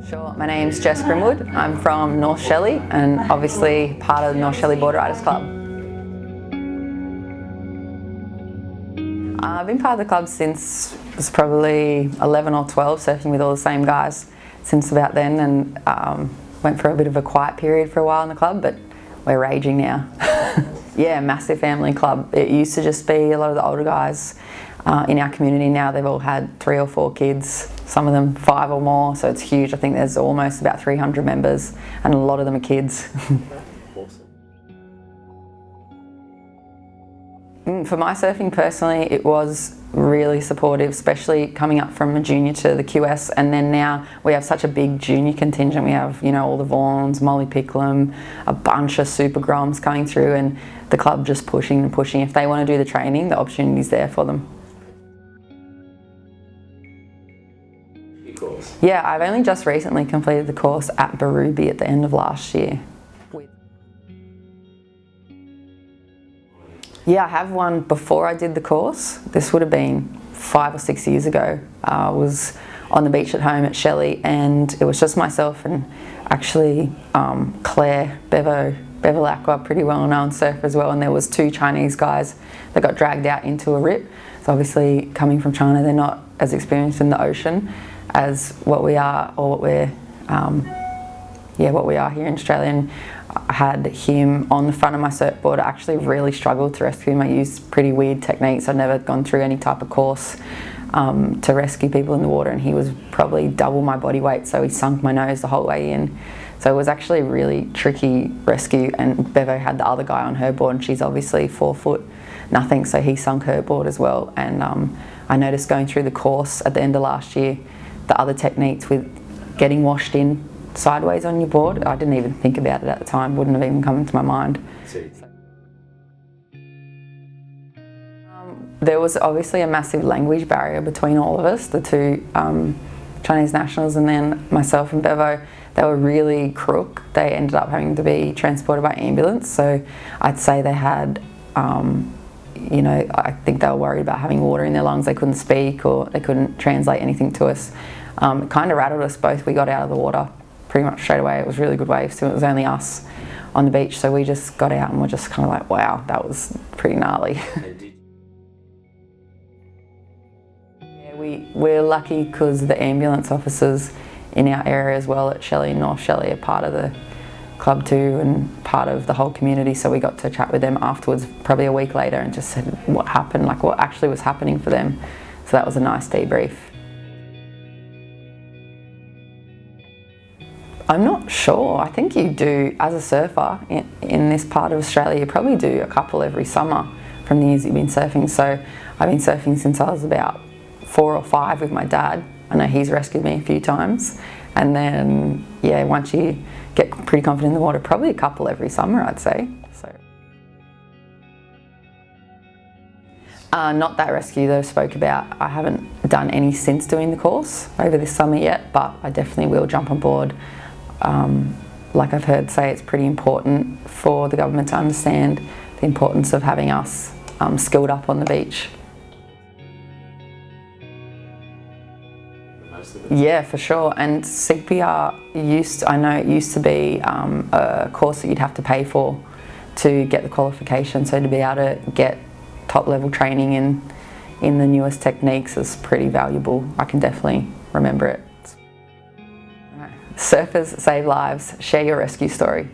Sure, my name's Jess Grimwood. I'm from North Shelley and obviously part of the North Shelley Boardriders club. I've been part of the club since it was probably 11 or 12, surfing with all the same guys since about then, and went for a bit of a quiet period for a while in the club, but we're raging now. Yeah, massive family club. It used to just be a lot of the older guys in our community. Now they've all had 3 or 4 kids, some of them 5 or more, so it's huge. I think there's almost about 300 members and a lot of them are kids. For my surfing personally, it was really supportive, especially coming up from a junior to the QS, and then now we have such a big junior contingent. We have, you know, all the Vaughns, Molly Picklum, a bunch of super groms coming through, and the club just pushing and pushing. If they want to do the training, the opportunity's there for them. Course. Yeah, I've only just recently completed the course at Boardriders at the end of last year. Yeah, I have one before I did the course. This would have been 5 or 6 years ago. I was on the beach at home at SHELLY, and it was just myself and actually Claire, Bevel Aqua, pretty well known surfer as well, and there was 2 Chinese guys that got dragged out into a rip. So obviously coming from China, they're not as experienced in the ocean as what we are, or what we're, what we are here in Australia. And I had him on the front of my surfboard. I actually really struggled to rescue him. I used pretty weird techniques. I'd never gone through any type of course to rescue people in the water, and he was probably double my body weight, so he sunk my nose the whole way in. So it was actually a really tricky rescue, and Bevo had the other guy on her board, and she's obviously 4 foot nothing, so he sunk her board as well. And I noticed going through the course at the end of last year, the other techniques with getting washed in sideways on your board, I didn't even think about it at the time, wouldn't have even come into my mind. There was obviously a massive language barrier between all of us, the 2 Chinese nationals, and then myself and Bevo. They were really crook. They ended up having to be transported by ambulance, so I'd say they had, you know, I think they were worried about having water in their lungs. They couldn't speak, or they couldn't translate anything to us. It kind of rattled us both. We got out of the water pretty much straight away. It was really good waves, so it was only us on the beach, so we just got out and we're just kind of like, wow, that was pretty gnarly. Yeah, we're lucky because the ambulance officers in our area as well at SHELLY and North Shelley are part of the club too, and part of the whole community, so we got to chat with them afterwards, probably a week later, and just said what happened, like what actually was happening for them. So that was a nice debrief. I'm not sure. I think you do, as a surfer in this part of Australia, you probably do a couple every summer from the years you've been surfing. So I've been surfing since I was about 4 or 5 with my dad. I know he's rescued me a few times. And then, yeah, once you get pretty confident in the water, probably a couple every summer, I'd say. So, not that rescue that I spoke about. I haven't done any since doing the course over this summer yet, but I definitely will jump on board. Like I've heard say, it's pretty important for the government to understand the importance of having us skilled up on the beach. Yeah, for sure. And CPR I know it used to be a course that you'd have to pay for to get the qualification. So to be able to get top level training in the newest techniques is pretty valuable. I can definitely remember it. Surfers save lives. Share your rescue story.